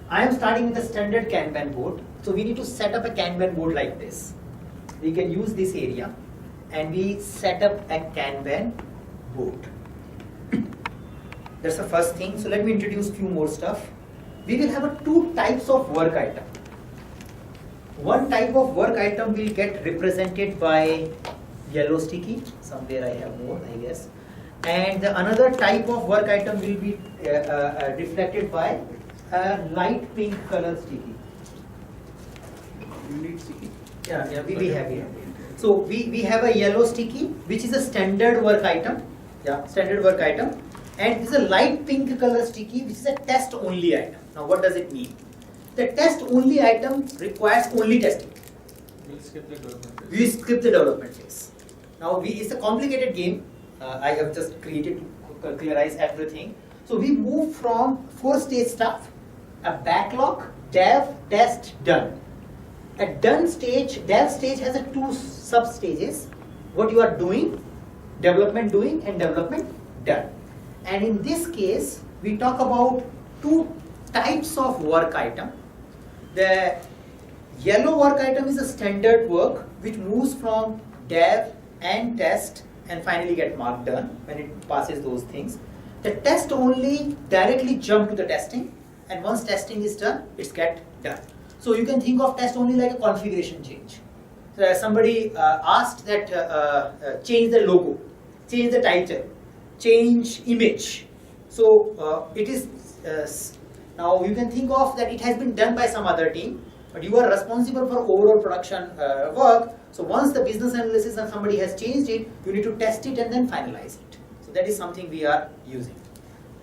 I am starting with a standard Kanban board. So we need to set up a Kanban board like this. We can use this area and we set up a Kanban board. That's the first thing. So let me introduce few more stuff. We will have two types of work item. One type of work item will get represented by yellow sticky. Somewhere I have more, I guess. And the another type of work item will be reflected by a light pink color sticky. You need sticky. Yeah, we have here. So we have a yellow sticky, which is a standard work item. Yeah, standard work item. And this is a light pink color sticky, which is a test only item. Now what does it mean? The test only item requires only testing. We'll skip the development phase. We skip the development phase. Now it's a complicated game. I have just created to clearize everything. So we move from 4-stage stuff, a backlog, dev, test, done. At done stage, dev stage has a two sub stages. What you are doing, development doing and development done. And in this case, we talk about two types of work item. The yellow work item is a standard work which moves from dev and test and finally get marked done when it passes those things. The test only directly jump to the testing, and once testing is done, it's get done. So you can think of test only like a configuration change. So somebody asked that change the logo, change the title, change image. So it is now you can think of that it has been done by some other team, but you are responsible for overall production work. So once the business analysis and somebody has changed it, you need to test it and then finalize it. So that is something we are using.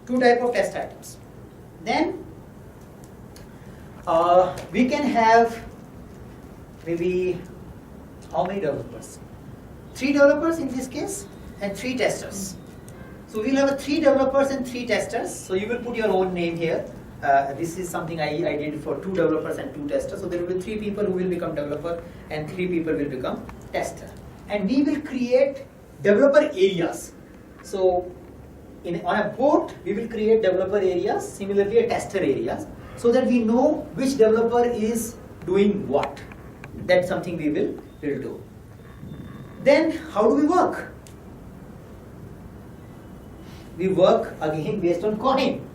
Two type of test items. Then we can have maybe how many developers? 3 developers in this case and 3 testers. So we'll have 3 developers and 3 testers. So you will put your own name here. This is something I did for 2 developers and 2 testers. So there will be 3 people who will become developer and 3 people will become tester. And we will create developer areas. So on a board, we will create developer areas, similarly a tester areas, so that we know which developer is doing what. That's something we will do. Then how do we work? We work again based on coin.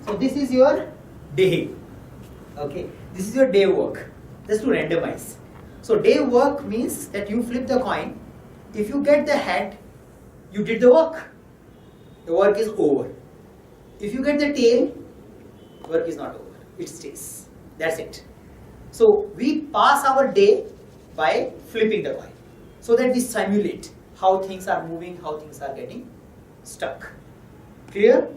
So this is your day. Okay, this is your day work. Just to randomize. So day work means that you flip the coin. If you get the head, you did the work. The work is over. If you get the tail, work is not over. It stays. That's it. So we pass our day by flipping the coin, so that we simulate how things are moving, how things are getting stuck. Clear?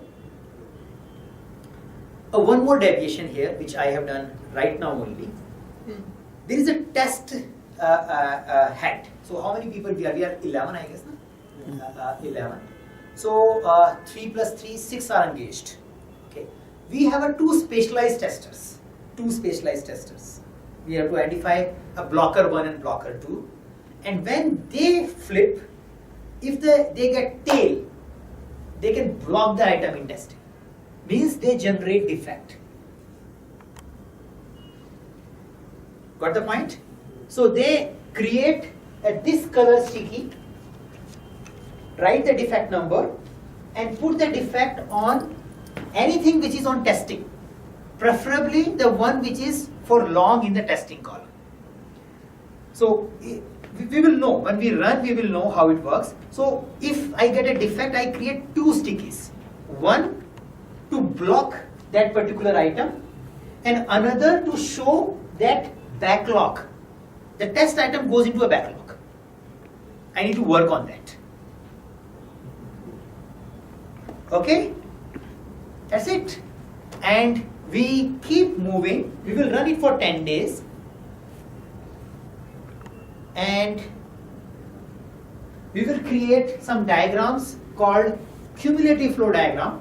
One more deviation here, which I have done right now only. There is a test head. So how many people we are? We are 11, I guess. No? 11. So 3 plus 3, 6 are engaged. Okay. We have 2 specialized testers. 2 specialized testers. We have to identify a blocker 1 and blocker 2. And when they flip, if they get tail, they can block the item in testing. Means they generate defect. Got the point? So they create this color sticky, write the defect number and put the defect on anything which is on testing, preferably the one which is for long in the testing column. So we will know, when we run we will know how it works. So if I get a defect, I create 2 stickies, one to block that particular item and another to show that backlog. The test item goes into a backlog. I need to work on that. Okay? That's it. And we keep moving. We will run it for 10 days. And we will create some diagrams called cumulative flow diagram.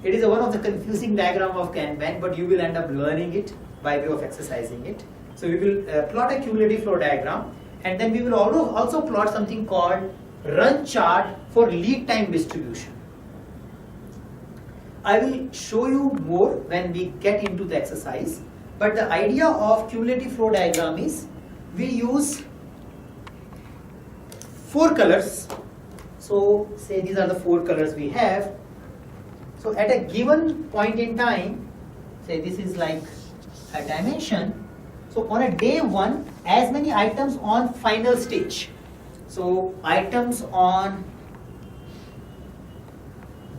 It is one of the confusing diagram of Kanban, but you will end up learning it by way of exercising it. So we will plot a cumulative flow diagram, and then we will also plot something called run chart for lead time distribution. I will show you more when we get into the exercise, but the idea of cumulative flow diagram is we use 4 colors. So say these are the 4 colors we have. So at a given point in time, say this is like a dimension. So on a day 1, as many items on final stage. So items on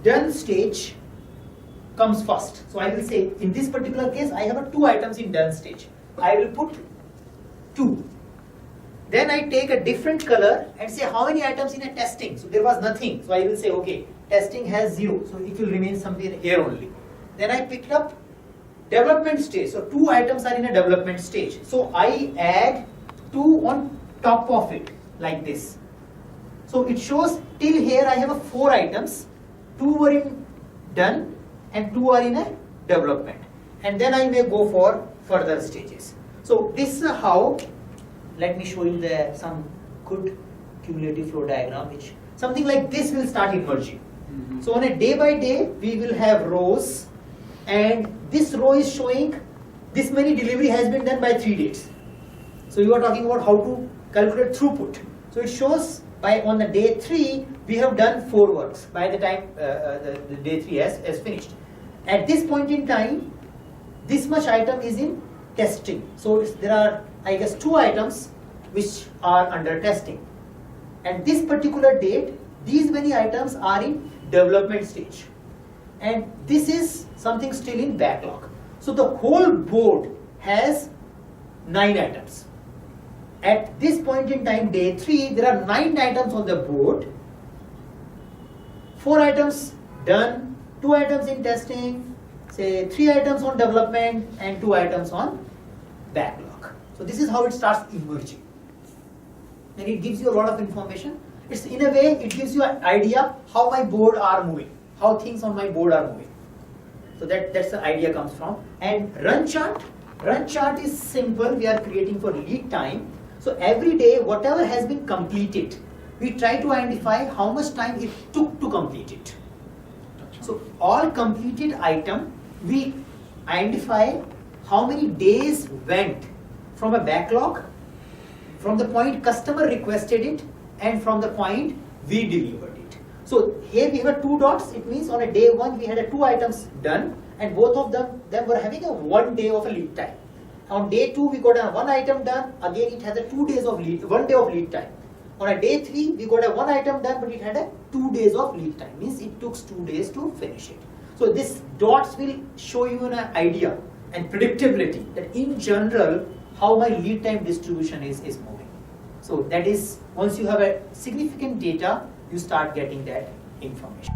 done stage comes first. So I will say in this particular case I have 2 items in done stage. I will put 2. Then I take a different color and say how many items in a testing. So there was nothing. So I will say okay, testing has 0. So it will remain somewhere here only. Then I picked up development stage. So 2 items are in a development stage. So I add 2 on top of it like this. So it shows till here I have 4 items. 2 were in done and 2 are in a development. And then I may go for further stages. So this is how, let me show you some good cumulative flow diagram, which something like this will start emerging. So on a day by day, we will have rows, and this row is showing this many delivery has been done by 3 dates. So you are talking about how to calculate throughput. So it shows by on the day 3, we have done 4 works by the time the day 3 has finished. At this point in time, this much item is in testing. So there are, I guess, 2 items which are under testing. At this particular date, these many items are in development stage. And this is something still in backlog. So the whole board has 9 items. At this point in time, day 3, there are 9 items on the board. 4 items done, 2 items in testing, say 3 items on development and 2 items on backlog. So this is how it starts emerging. And it gives you a lot of information. It's in a way, it gives you an idea how my board are moving, how things on my board are moving. So that's the idea comes from. And run chart is simple. We are creating for lead time. So every day, whatever has been completed, we try to identify how much time it took to complete it. So all completed item, we identify how many days went from a backlog, from the point customer requested it, and from the point we delivered it. So here we have 2 dots. It means on a day 1 we had 2 items done, and both of them were having a 1 day of a lead time. On day 2 we got a 1 item done. Again it has a 1 day of lead time. On a day 3 we got a 1 item done, but it had a 2 days of lead time. Means it took 2 days to finish it. So this dots will show you an idea and predictability that in general how my lead time distribution is moving. So that is, once you have a significant data, you start getting that information.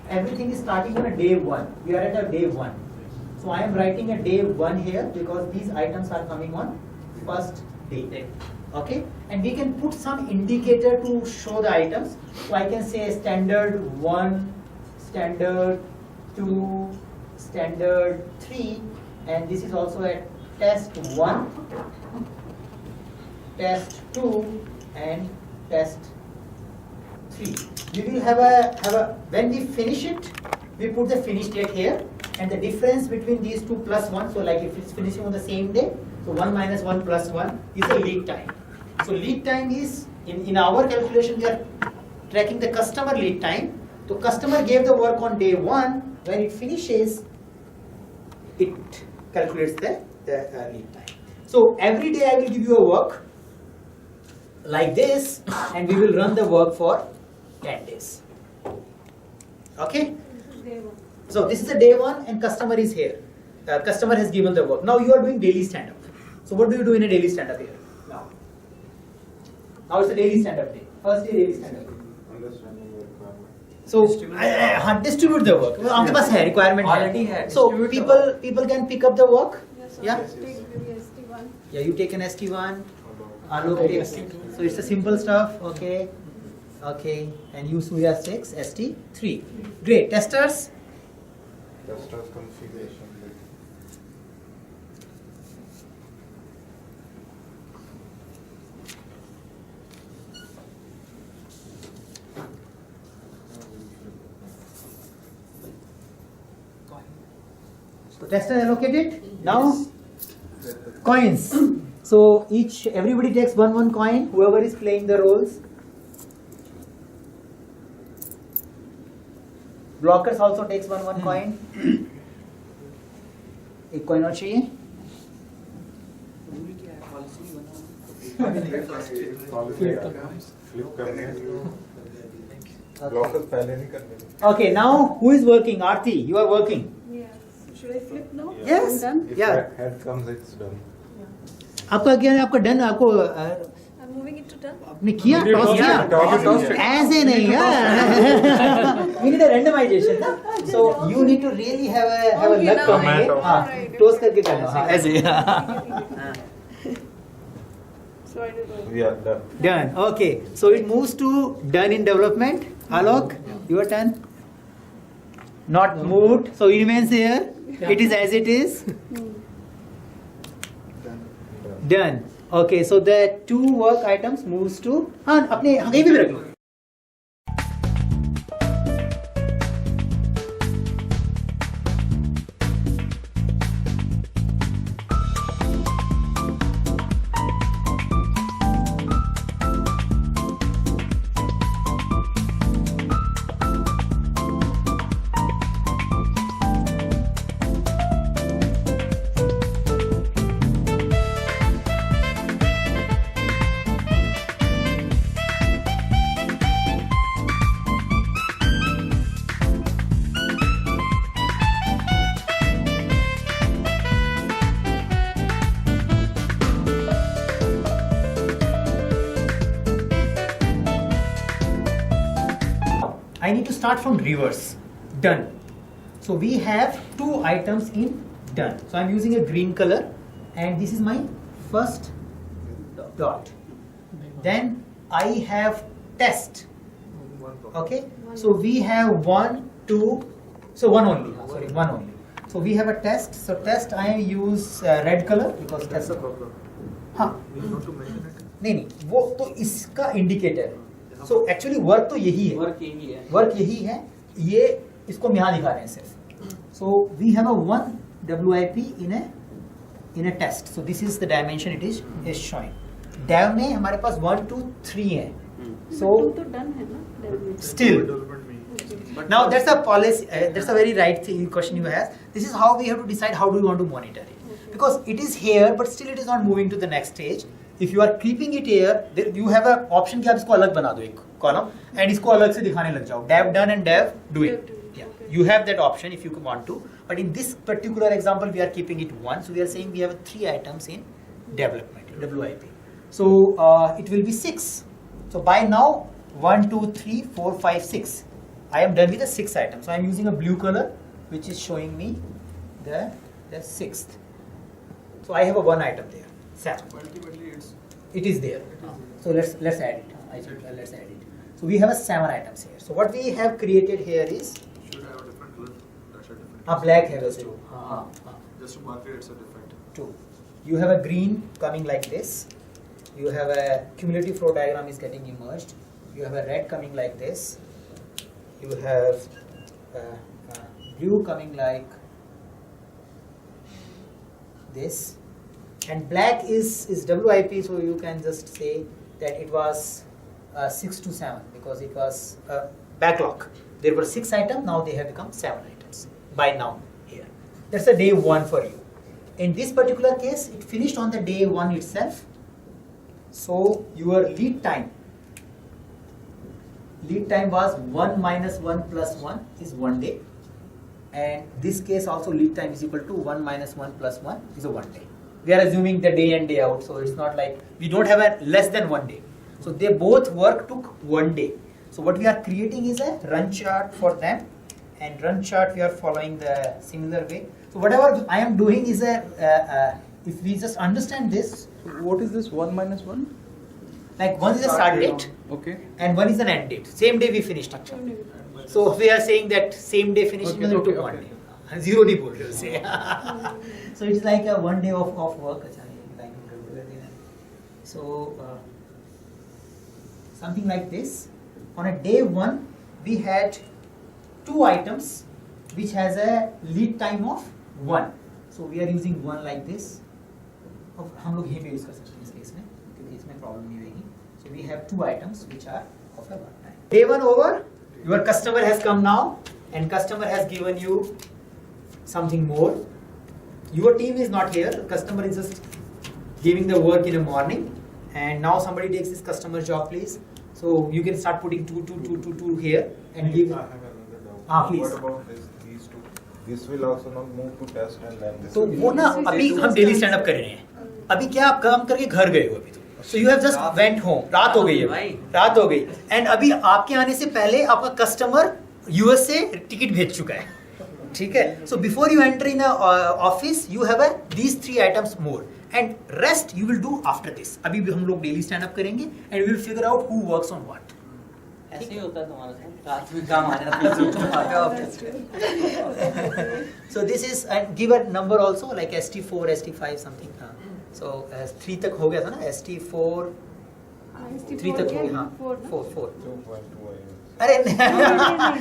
Everything is starting on a day 1. We are at a day 1. So I am writing a day 1 here because these items are coming on first day. Okay? And we can put some indicator to show the items. So I can say standard 1, standard 2, standard 3, and this is also a test 1, test 2, and test 3. We will have a when we finish it, we put the finish date here, and the difference between these 2 plus 1, so like if it's finishing on the same day, so 1 minus 1 plus 1 is a lead time. So lead time is, in our calculation, we are tracking the customer lead time. So customer gave the work on day 1, when it finishes, it calculates the lead time. So every day I will give you a work like this, and we will run the work for 10 days. Okay? So this is the day 1 and customer is here. Customer has given the work. Now you are doing daily stand-up. So what do you do in a daily stand-up here? Now it's a daily stand-up day. First day daily stand-up. Understanding the requirement. So Distribute distribute the work. the work. आपके पास है requirement Already है. है. So Distribute the people can pick up the work. Yes, Yeah. take maybe ST1. Yeah, you take an ST1. Alok takes. So it's a simple stuff. Okay. Okay. And you Surya 6 ST3. Great. Testers. Testers configuration. So tester allocated. Now coins. So everybody takes one coin. Whoever is playing the roles. Blockers also takes one coin. एक coin और चाहिए. Rule क्या है? Policy बनाओ. Flip करने हैं. Blockers पहले नहीं करने. Okay, now who is working? Aarti, you are working. Yes. Should I flip now? Yes. I'm done. If Yeah. head comes, it's done. आपका क्या है? आपका डन आपको I'm moving it to done. आपने किया You टॉस tossed किया it, you tossed it. ऐसे नहीं यार we need a randomization ना so you need to really have a Okay, luck now coming I- in हाँ Alright, टॉस okay. करके करना हाँ ऐसे So I do the. We are done. done okay so it moves to done in development Alok your turn not moved so it remains here it is as it is done okay so the two work items moves to हाँ अपने कहीं भी रख लो I need to start from reverse. Done. So we have two items in done. So I'm using a green color and this is my first dot. Then I have test. Okay. So we have one, two, so one only. Sorry, one only. So we have a test. So test I use red color because test. हाँ नहीं नहीं वो तो इसका indicator है so actually work तो यही है वर्क यही है. वर्क यही है ये इसको हम यहाँ दिखा रहे हैं सिर्फ so we have a one WIP in a test so this is the dimension it is showing डेव में हमारे पास 1 2 3 है So so तो done है ना? Development. still Okay. now that's a policy that's a very right thing, question you have this is how we have to decide how do we want to monitor it because it is here but still it is not moving to the next stage if you are keeping it here there you have a option कि आप इसको अलग बना दो एक column and इसको अलग से दिखाने लग जाओ dev done and dev do it yeah. Okay. You have that option if you want to but in this particular example we are keeping it one so we are saying we have 3 items in development WIP so it will be 6 so by now 1 2 3 4 5 6 I am done with the 6th item so I am using a blue color which is showing me the 6th so I have a one item there 7 Ultimately, it is there so let's add it let's add it so we have a 7 items here so what we have created here is should have a different color. Dash a different. a black है वैसे हाँ Just to mark it, it's a different. 2 you have a green coming like this you have a cumulative flow diagram is getting emerged you have a red coming like this you have blue coming like this and black is WIP so you can just say that it was 6 to 7 because it was backlog there were 6 items now they have become 7 items by now here that's a day 1 for you in this particular case it finished on the day 1 itself so your lead time was 1 minus 1 plus 1 is 1 day and this case also lead time is equal to 1 minus 1 plus 1 is a 1 day we are assuming the day and day out so it's not like we don't have a less than 1 day so they both work took 1 day So what we are creating is a run chart for them, and run chart we are following the similar way. So whatever I am doing is if we just understand this, What is this 1 minus 1? like one is a start date Okay. and one is an end date. Same day we finished actually. So we are saying that same day finishing Okay, okay, okay, took one okay. day. Zero day बोल रहे हो उसे. So it's like a 1 day of work. अच्छा, like so something like this. On a day 1 we had 2 items which has a lead time of 1. So we are using 1 like this. अब हम लोग यहीं पे यूज कर सकते हैं इस केस में क्योंकि इसमें प्रॉब्लम नहीं रहेगी. So we have 2 items which are of a 1 time. Day 1 over. Your customer has come now and customer has given you something more. Your team is not here. The customer is just giving the work in the morning, and now somebody takes this customer's job, please. So you can start putting two here and give. I have another doubt. Please. What about these two? This will also not move to test and then this. तो will वो be- ना अभी हम daily stand up कर रहे हैं. अभी क्या आप काम करके घर गए हो अभी तो. So you have just went home. रात हो गई है. रात हो गई. And अभी आपके आने से पहले आपका कस्टमर यूएस से टिकट भेज चुका है. ठीक है. So before you enter in the office, you have these 3 items more. And rest you will do after this. अभी भी हम लोग डेली स्टैंड अप करेंगे and we will figure out who works on what. ऐसे ही होता है तुम्हारा साथ रात में काम आ जाता है. So this is and give a number also like ST4, ST5 something. So 3 तक हो गया था ना ST4 3 तक हो गया. हाँ 4. 2.2 I use. अरे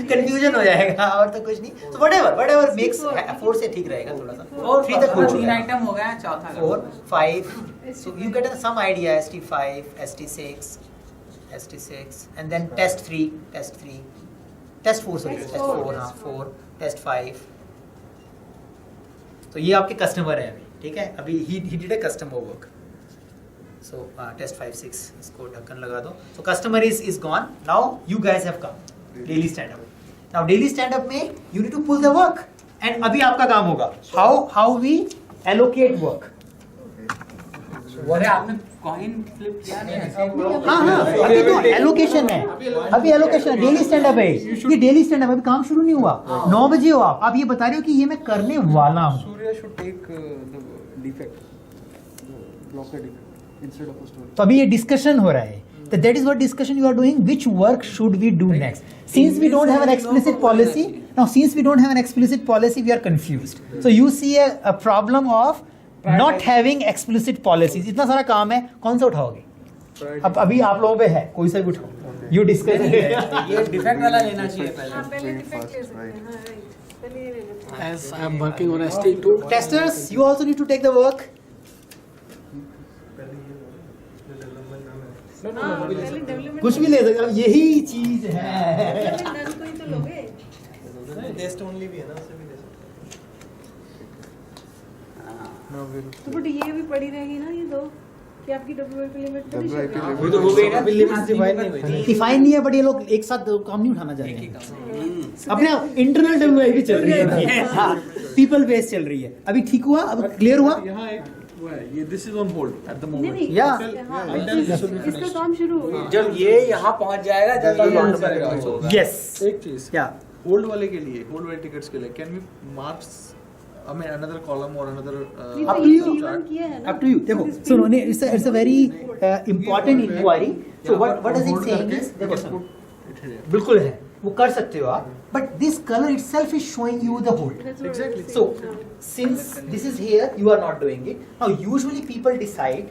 कंफ्यूजन हो जाएगा और तो कुछ नहीं. So whatever makes 4 से ठीक रहेगा थोड़ा सा. 3 तक हो 3 चुका है. आइटम हो गया, चौथा 4, 5. So you get some idea ST5, ST6, ST6 and then test 3, test 4 sorry test 4 हाँ 4, test 5. तो ये आपके कस्टमर है अभी. ठीक है. अभी he did a customer work. So test 5, 6 इसको ढक्कन लगा दो. So customer is gone. Now you guys have come. Daily stand up. Now daily stand up में you need to pull the work. And अभी आपका काम होगा. How we allocate work. अरे आपने कॉइन फ्लिप किया नहीं? हाँ अभी तो एलोकेशन है. अभी एलोकेशन है. डेली स्टैंड अप है. ये डेली स्टैंड अप अभी काम शुरू नहीं हुआ. 9 बजे हो आप ये बता रहे हो कि ये मैं करने वाला हूँ. Surya should take the defect, the blocker defect instead of a story. तो अभी ये डिस्कशन हो रहा है. So that is what discussion you are doing. Which work should we do next? Since we don't have an explicit policy, we are confused. So you see a problem of not having explicit policies. इतना सारा काम है, कौन सा उठाओगे? अब अभी आप लोगों पे है, कोई सा भी उठाओ. You discuss. ये डिफेक्ट वाला लेना चाहिए हाँ पहले. पहले डिफेक्ट ले सकते हैं. हाँ राइट. पहले ये ले लेते हैं. As I'm working on ST2. Testers, you also need to take the work. हाँ पहले डेवलपमेंट. कुछ भी ले सकते हो. अब यही चीज है. डेवलपमेंट को ही तो लोगे. टेस्ट ओनली भी है ना, उसे भी ले सकते Now we'll. तो बट ये भी पड़ी रहेगी ना ये दो कि आपकी WIP लिमिट तो नहीं WIP चाहिए. limit. वो तो हो गई ना, लिमिट्स डिफाइन नहीं हुई. डिफाइन नहीं है बट ये लोग एक साथ काम नहीं उठाना चाह रहे हैं. अपने इंटरनल डब्ल्यूआईपी चल रही है. हाँ पीपल बेस चल रही है. अभी ठीक हुआ. अब क्लियर हुआ. यहाँ एक वो है, ये this is on hold at the नहीं moment. नहीं. Yeah. हाँ, इसका काम शुरू हो गया. जब ये यहाँ पहुँच जाएगा जब तक लॉन्च करेगा. यस. एक चीज या होल्ड वाले के लिए, होल्ड वाले टिकट्स के लिए can we marks I mean another column or another नहीं Up तो to ये you. P1 किया है ना. up to you. देखो सुनो नहीं, it's a very important inquiry. So what is it saying is देखो सुनो, बिल्कुल है वो कर सकते हो आप. But this color itself is showing you the hold. That's what Exactly. I was So saying. हाँ. since this is here, you are not doing it. Now usually people decide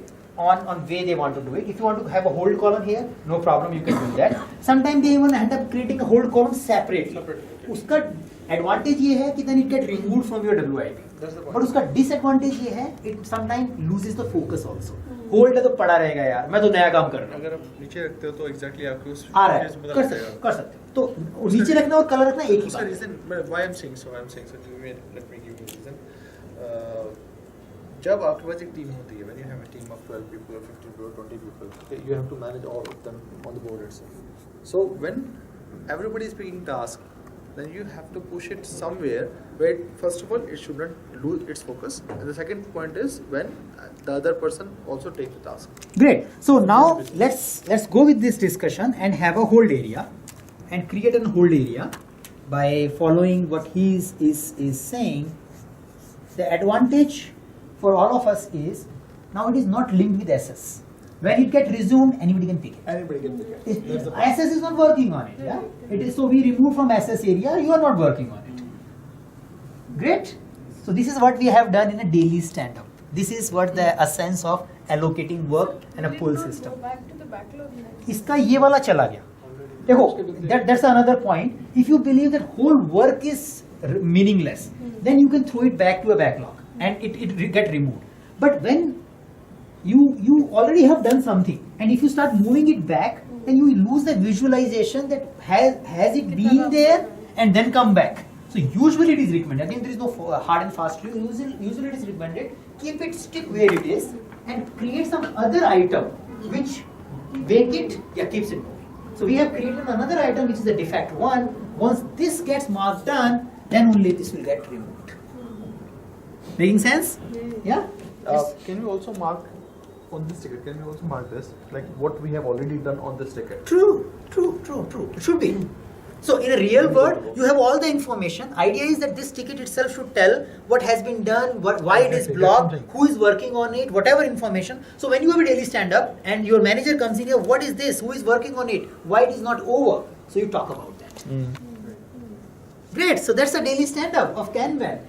on way they want to do it. If you want to have a hold column here, no problem, you can do that. Sometimes they even end up creating a hold column separately. उसका advantage ये है कि then it get removed from your WIP. That's the point. But उसका disadvantage ये है it sometimes loses the focus also. Hold है तो पड़ा रहेगा यार, मैं तो नया काम कर रहा हूँ. अगर आप नीचे रखते हो तो एग्जैक्टली आपको उस आ रहा है, phase में पता कर लग सकते हो, जाएगा. कर सकते हो. तो नीचे रखना और कलर रखना एक ही उसका बात है. Reason why I'm saying so let me give you the reason. जब आपके पास एक टीम होती है, when you have a team of 12 people or 15 people or 20 people, okay, you have to manage all of them on the board itself. So when everybody is picking task, then you have to push it somewhere where first of all it should not lose its focus, and the second point is when the other person also take the task. Great. So now let's go with this discussion and have a hold area. and create a hold area by following what he is saying. The advantage for all of us is now it is not linked with SS. When it gets resumed, anybody can pick it. Anybody can pick it. SS is not working on it. Yeah, it is. So we remove from SS area. You are not working on it. Great. So this is what we have done in a daily stand-up. This is what the essence of allocating work and a pull system. Go back to the backlog next. इसका ये वाला चला गया. देखो, that's another point. If you believe that whole work is meaningless, then you can throw it back to a backlog and it get removed. But when you already have done something, and if you start moving it back, then you lose the visualization that has it been there and then come back. So usually it is recommended. Again, there is no hard and fast rule. Usually it is recommended, keep it stick where it is and create some other item which make it, keeps it moving. So we have created another item which is the defect one. Once this gets marked done, then only this will get removed. Making sense? Yeah? Can you also mark on this ticket? Can you also mark this, like what we have already done on this ticket? True. It should be. So in a real world, you have all the information. Idea is that this ticket itself should tell what has been done, why it is blocked, who is working on it, whatever information. So when you have a daily stand-up and your manager comes in here, what is this? Who is working on it? Why it is not over? So you talk about that. Great. So that's a daily stand-up of Kanban.